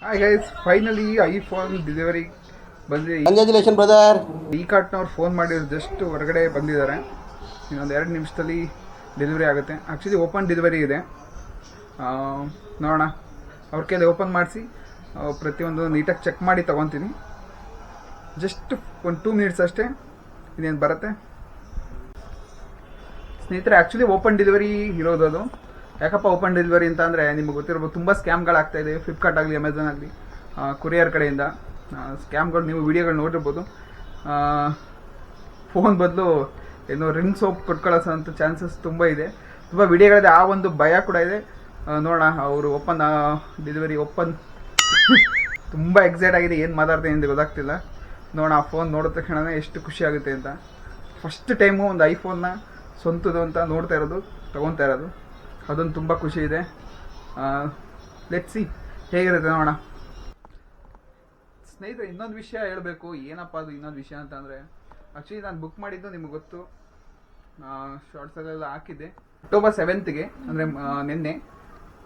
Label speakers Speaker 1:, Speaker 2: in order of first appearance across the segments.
Speaker 1: Hi guys, finally iPhone delivery ಬಂದಿದೆ.
Speaker 2: Congratulation brother.
Speaker 1: ಈ ಕಾರ್ಟ್ನವ್ರು ಫೋನ್ ಮಾಡಿದ್ರು, ಜಸ್ಟ್ ಹೊರಗಡೆ ಬಂದಿದ್ದಾರೆ. ಇನ್ನೊಂದು 2 ನಿಮಿಷದಲ್ಲಿ ಡೆಲಿವರಿ ಆಗುತ್ತೆ. ಆ್ಯಕ್ಚುಲಿ ಓಪನ್ ಡೆಲಿವರಿ ಇದೆ. ನೋಡೋಣ, ಅವ್ರ ಕೈಯಲ್ಲಿ ಓಪನ್ ಮಾಡಿಸಿ ಪ್ರತಿಯೊಂದು ನೀಟಾಗಿ ಚೆಕ್ ಮಾಡಿ ತೊಗೊತೀನಿ. ಜಸ್ಟ್ ಒಂದು 2 ಮಿನಿಟ್ಸ್ ಅಷ್ಟೇ, ಇದೇನು ಬರುತ್ತೆ. ಸ್ನೇಹಿತರೆ, ಆ್ಯಕ್ಚುಲಿ ಓಪನ್ ಡೆಲಿವರಿ ಇರೋದು ಅದು. ಯಾಕಪ್ಪ ಓಪನ್ ಡೆಲಿವರಿ ಅಂತ ಅಂದರೆ, ನಿಮಗೆ ಗೊತ್ತಿರ್ಬೋದು, ತುಂಬ ಸ್ಕ್ಯಾಮ್ಗಳಾಗ್ತಾ ಇದೆ. ಫ್ಲಿಪ್ಕಾರ್ಟ್ ಆಗಲಿ, ಅಮೆಝಾನ್ ಆಗಲಿ, ಕೊರಿಯರ್ ಕಡೆಯಿಂದ ಸ್ಕ್ಯಾಮ್ಗಳು. ನೀವು ವಿಡಿಯೋಗಳು ನೋಡಿರ್ಬೋದು. ಫೋನ್ ಬದಲು ಏನೋ ರಿಂಗ್ ಸೋಪ್ ಕೊಟ್ಕೊಳ್ಳೋಂಥ ಚಾನ್ಸಸ್ ತುಂಬ ಇದೆ. ತುಂಬ ವಿಡಿಯೋಗಳಿದೆ. ಆ ಒಂದು ಭಯ ಕೂಡ ಇದೆ. ನೋಡೋಣ, ಅವರು ಓಪನ್ ಡೆಲಿವರಿ ಓಪನ್ ತುಂಬ ಎಕ್ಸೈಟ್ ಆಗಿದೆ. ಏನು ಮಾತಾಡ್ತೀನಿ ಅಂತ ಗೊತ್ತಾಗ್ತಿಲ್ಲ. ನೋಡೋಣ, ಆ ಫೋನ್ ನೋಡಿದ ತಕ್ಷಣ ಎಷ್ಟು ಖುಷಿ ಆಗುತ್ತೆ ಅಂತ. ಫಸ್ಟ್ ಟೈಮು ಒಂದು ಐಫೋನ್ನ ಸ್ವಂತದ್ದು ಅಂತ ನೋಡ್ತಾ ಇರೋದು, ತೊಗೊತಾ ಇರೋದು. ಅದೊಂದು ತುಂಬ ಖುಷಿ ಇದೆ. ಲೆಟ್ಸ್ ಸಿ ಹೇಗಿರುತ್ತೆ, ನೋಡೋಣ. ಸ್ನೇಹಿತರೆ, ಇನ್ನೊಂದು ವಿಷಯ ಹೇಳಬೇಕು. ಏನಪ್ಪ ಅದು ಇನ್ನೊಂದು ವಿಷಯ ಅಂತ ಅಂದರೆ, ಆ್ಯಕ್ಚುಲಿ ನಾನು ಬುಕ್ ಮಾಡಿದ್ದು ನಿಮಗೆ ಗೊತ್ತು, ಶಾರ್ಟ್ಸಲ್ಲೆಲ್ಲ ಹಾಕಿದ್ದೆ. ಅಕ್ಟೋಬರ್ 7ಗೆ, ಅಂದರೆ ನಿನ್ನೆ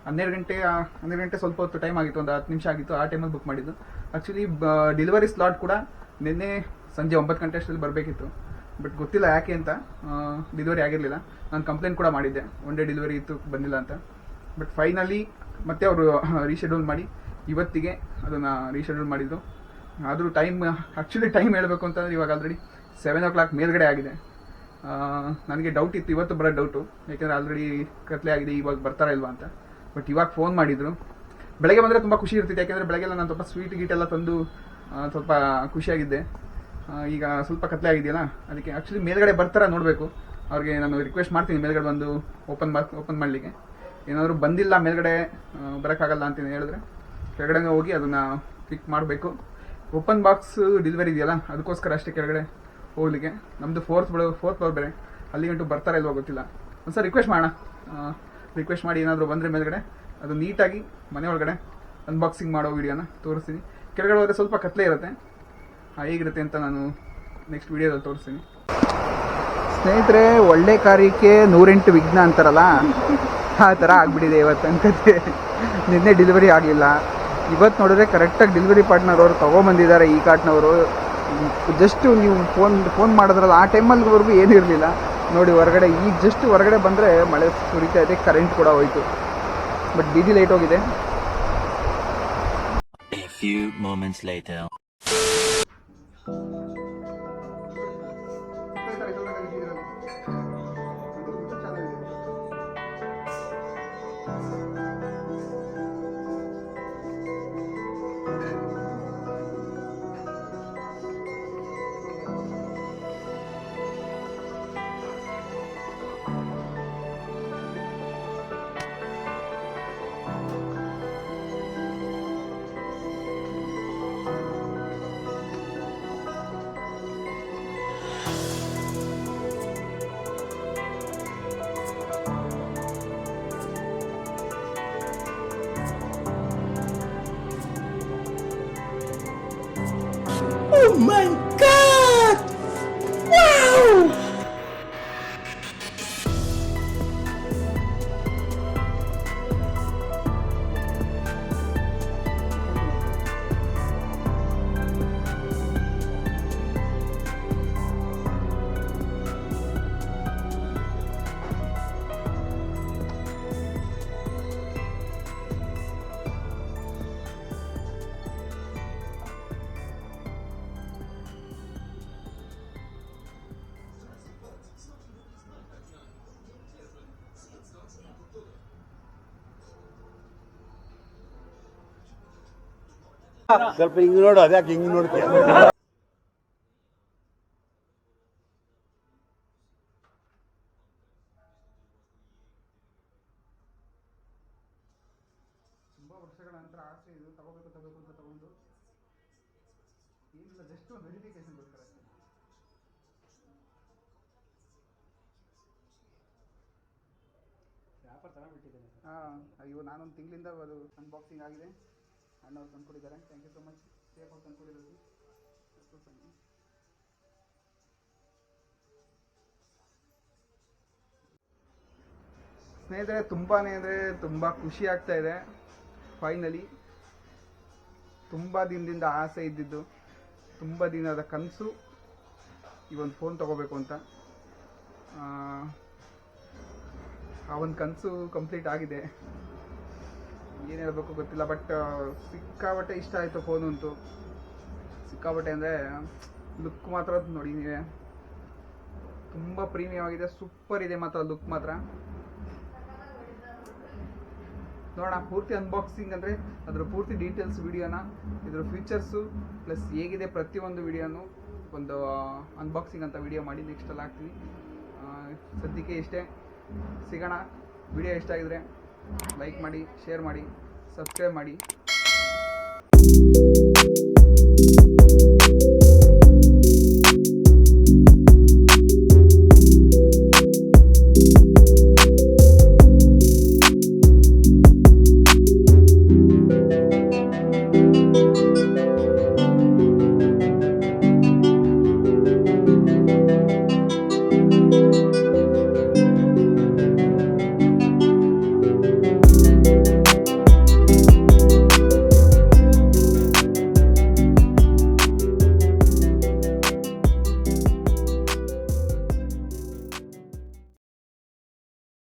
Speaker 1: 12 ಗಂಟೆ ಸ್ವಲ್ಪ ಹೊತ್ತು ಟೈಮ್ ಆಗಿತ್ತು, ಒಂದು 10 ನಿಮಿಷ ಆಗಿತ್ತು. ಆ ಟೈಮಲ್ಲಿ ಬುಕ್ ಮಾಡಿದ್ದು. ಆ್ಯಕ್ಚುಲಿ ಡೆಲಿವರಿ ಸ್ಲಾಟ್ ಕೂಡ ನಿನ್ನೆ ಸಂಜೆ 9 ಗಂಟೆ ಅಷ್ಟರಲ್ಲಿ ಬರಬೇಕಿತ್ತು. ಬಟ್ ಗೊತ್ತಿಲ್ಲ ಯಾಕೆ ಅಂತ ಡೆಲಿವರಿ ಆಗಿರಲಿಲ್ಲ. ನಾನು ಕಂಪ್ಲೇಂಟ್ ಕೂಡ ಮಾಡಿದ್ದೆ, 1 ಡೇ ಡೆಲಿವರಿ ಇತ್ತು, ಬಂದಿಲ್ಲ ಅಂತ. ಬಟ್ ಫೈನಲಿ ಮತ್ತೆ ಅವರು ರೀಶೆಡ್ಯೂಲ್ ಮಾಡಿ ಇವತ್ತಿಗೆ ಅದನ್ನು ರೀಶೆಡ್ಯೂಲ್ ಮಾಡಿದ್ದು. ಆದರೂ ಆ್ಯಕ್ಚುಲಿ ಟೈಮ್ ಹೇಳಬೇಕು ಅಂತಂದರೆ ಇವಾಗ ಆಲ್ರೆಡಿ 7 o'clock ಮೇಲ್ಗಡೆ ಆಗಿದೆ. ನನಗೆ ಡೌಟ್ ಇತ್ತು, ಇವತ್ತು ಬರೋ ಡೌಟು. ಯಾಕೆಂದರೆ ಆಲ್ರೆಡಿ ಕತ್ಲೆ ಆಗಿದೆ, ಇವಾಗ ಬರ್ತಾರಾ ಇಲ್ವಾ ಅಂತ. ಬಟ್ ಇವಾಗ ಫೋನ್ ಮಾಡಿದರು. ಬೆಳಗ್ಗೆ ಬಂದರೆ ತುಂಬ ಖುಷಿ ಇರ್ತಿತ್ತು, ಯಾಕೆಂದರೆ ಬೆಳಗ್ಗೆಲ್ಲ ನಾನು ಸ್ವಲ್ಪ ಸ್ವೀಟ್ ಗೀಟೆಲ್ಲ ತಂದು ಸ್ವಲ್ಪ ಖುಷಿಯಾಗಿದ್ದೆ. ಈಗ ಸ್ವಲ್ಪ ಕತ್ಲೆ ಆಗಿದೆಯಲ್ಲ, ಅದಕ್ಕೆ ಆ್ಯಕ್ಚುಲಿ ಮೇಲ್ಗಡೆ ಬರ್ತಾರ ನೋಡಬೇಕು. ಅವ್ರಿಗೆ ನಾನು ರಿಕ್ವೆಸ್ಟ್ ಮಾಡ್ತೀನಿ ಮೇಲ್ಗಡೆ ಬಂದು ಓಪನ್ ಮಾಡಲಿಕ್ಕೆ. ಏನಾದರೂ ಬಂದಿಲ್ಲ, ಮೇಲ್ಗಡೆ ಬರೋಕ್ಕಾಗಲ್ಲ ಅಂತ ಹೇಳಿದ್ರೆ ಕೆಳಗಡೆ ಹೋಗಿ ಅದನ್ನು ಪಿಕ್ ಮಾಡಬೇಕು. ಓಪನ್ ಬಾಕ್ಸ್ ಡೆಲಿವರಿ ಇದೆಯಲ್ಲ, ಅದಕ್ಕೋಸ್ಕರ ಅಷ್ಟೇ ಕೆಳಗಡೆ ಹೋಗ್ಲಿಕ್ಕೆ. ನಮ್ಮದು ಫೋರ್ತ್ ಫ್ಲೋರ್ ಬೇರೆ, ಅಲ್ಲಿ ಗಂಟು ಬರ್ತಾರ ಇಲ್ವೋ ಗೊತ್ತಿಲ್ಲ. ಒಂದು ಸರ್ ರಿಕ್ವೆಸ್ಟ್ ಮಾಡೋಣ. ರಿಕ್ವೆಸ್ಟ್ ಮಾಡಿ ಏನಾದರೂ ಬಂದರೆ ಮೇಲ್ಗಡೆ ಅದು ನೀಟಾಗಿ ಮನೆ ಒಳಗಡೆ ಅನ್ಬಾಕ್ಸಿಂಗ್ ಮಾಡೋ ವಿಡಿಯೋನ ತೋರಿಸ್ತೀನಿ. ಕೆಳಗಡೆ ಹೋದರೆ ಸ್ವಲ್ಪ ಕತ್ಲೆ ಇರುತ್ತೆ, ಹೇಗಿರುತ್ತೆ ಅಂತ ನಾನು ನೆಕ್ಸ್ಟ್ ವಿಡಿಯೋದಲ್ಲಿ ತೋರಿಸ್ತೀನಿ. ಸ್ನೇಹಿತರೆ, ಒಳ್ಳೆ ಕಾರ್ಯಕ್ಕೆ 108 ವಿಘ್ನ ಅಂತಾರಲ್ಲ, ಆ ಥರ ಆಗಿಬಿಟ್ಟಿದೆ ಇವತ್ತು ಅನ್ಕತ್ತೆ. ನಿನ್ನೆ ಡೆಲಿವರಿ ಆಗಲಿಲ್ಲ, ಇವತ್ತು ನೋಡಿದ್ರೆ ಕರೆಕ್ಟಾಗಿ ಡೆಲಿವರಿ ಪಾರ್ಟ್ನರ್ ಅವರು ತೊಗೊಂಬಂದಿದ್ದಾರೆ. ಈ ಕಾರ್ಟ್ನವರು ಜಸ್ಟು ನೀವು ಫೋನ್ ಮಾಡಿದ್ರಲ್ಲ, ಆ ಟೈಮಲ್ಲಿವರೆಗೂ ಏನೂ ಇರಲಿಲ್ಲ ನೋಡಿ. ಹೊರಗಡೆ ಈಗ ಜಸ್ಟ್ ಹೊರಗಡೆ ಬಂದರೆ ಮಳೆ ಸುರಿತಾ ಇದೆ, ಕರೆಂಟ್ ಕೂಡ ಹೋಯಿತು. ಬಟ್ ಬಿಜಿ ಲೈಟ್ ಹೋಗಿದೆ.
Speaker 3: A few moments later.
Speaker 2: Oh my God! Wow! ಸ್ವಲ್ಪ ಹಿಂಗ್ ನೋಡು, ಅದ್ಯಾಕೆ ಹಿಂಗ್ ನೋಡ್ತೀಯ?
Speaker 1: ತುಂಬ ವರ್ಷಗಳ ನಂತರ ಆಸೆ ಇದು, ತಗೋಬೇಕು ಅಂತ ತಗೊಂಡು ಏನಿಲ್ಲ, ಜಸ್ಟ್ ಒಂದು ವೆರಿಫಿಕೇಶನ್ಗೋಸ್ಕರ ಅಷ್ಟೇ. ವ್ಯಾಪಾರ ಚೆನ್ನಾಗಿಬಿಟ್ಟಿದ್ದೇನೆ. ಅಯ್ಯೋ, ನಾನೊಂದು ತಿಂಗಳಿಂದ ಅದು ಅನ್ಬಾಕ್ಸಿಂಗ್ ಆಗಿದೆ. ಅಣ್ಣವ್ರು ತಂದ್ಕೊಟ್ಟಿದ್ದಾರೆ. Thank you so much. Safe ಅವ್ರು ತಂದ್ಕೊಟ್ಟಿರೋದು. ಸ್ನೇಹಿತರೆ, ತುಂಬಾ ಅಂದರೆ ತುಂಬ ಖುಷಿ ಆಗ್ತಾ ಇದೆ. ಫೈನಲಿ ತುಂಬ ದಿನದಿಂದ ಆಸೆ ಇದ್ದಿದ್ದು, ತುಂಬ ದಿನದ ಕನಸು ಈ ಒಂದು ಫೋನ್ ತೊಗೋಬೇಕು ಅಂತ. ಆ ಒಂದು ಕನಸು ಕಂಪ್ಲೀಟ್ ಆಗಿದೆ. ಏನು ಹೇಳಬೇಕು ಗೊತ್ತಿಲ್ಲ, ಬಟ್ ಸಿಕ್ಕಾಬಟ್ಟೆ ಇಷ್ಟ ಆಯಿತು ಫೋನು ಅಂತೂ. ಸಿಕ್ಕಾಬಟ್ಟೆ ಅಂದರೆ ಲುಕ್ ಮಾತ್ರ ನೋಡಿ ನೀವೇ, ತುಂಬ ಪ್ರೀಮಿಯಮ್ ಆಗಿದೆ, ಸೂಪರ್ ಇದೆ ಮಾತ್ರ ಲುಕ್ ಮಾತ್ರ. ನೋಡೋಣ ಪೂರ್ತಿ ಅನ್ಬಾಕ್ಸಿಂಗ್ ಅಂದರೆ ಅದರ ಪೂರ್ತಿ ಡೀಟೇಲ್ಸ್ ವಿಡಿಯೋನ, ಇದ್ರ ಫೀಚರ್ಸು ಪ್ಲಸ್ ಹೇಗಿದೆ ಪ್ರತಿಯೊಂದು ವಿಡಿಯೋನು ಒಂದು ಅನ್ಬಾಕ್ಸಿಂಗ್ ಅಂತ ವಿಡಿಯೋ ಮಾಡಿ ನೆಕ್ಸ್ಟಲ್ಲಿ ಹಾಕ್ತೀನಿ. ಸದ್ಯಕ್ಕೆ ಇಷ್ಟೇ, ಸಿಗೋಣ. ವಿಡಿಯೋ ಇಷ್ಟ ಆಗಿದ್ರೆ ಲೈಕ್ ಮಾಡಿ, ಶೇರ್ ಮಾಡಿ, ಸಬ್ಸ್ಕ್ರೈಬ್ ಮಾಡಿ.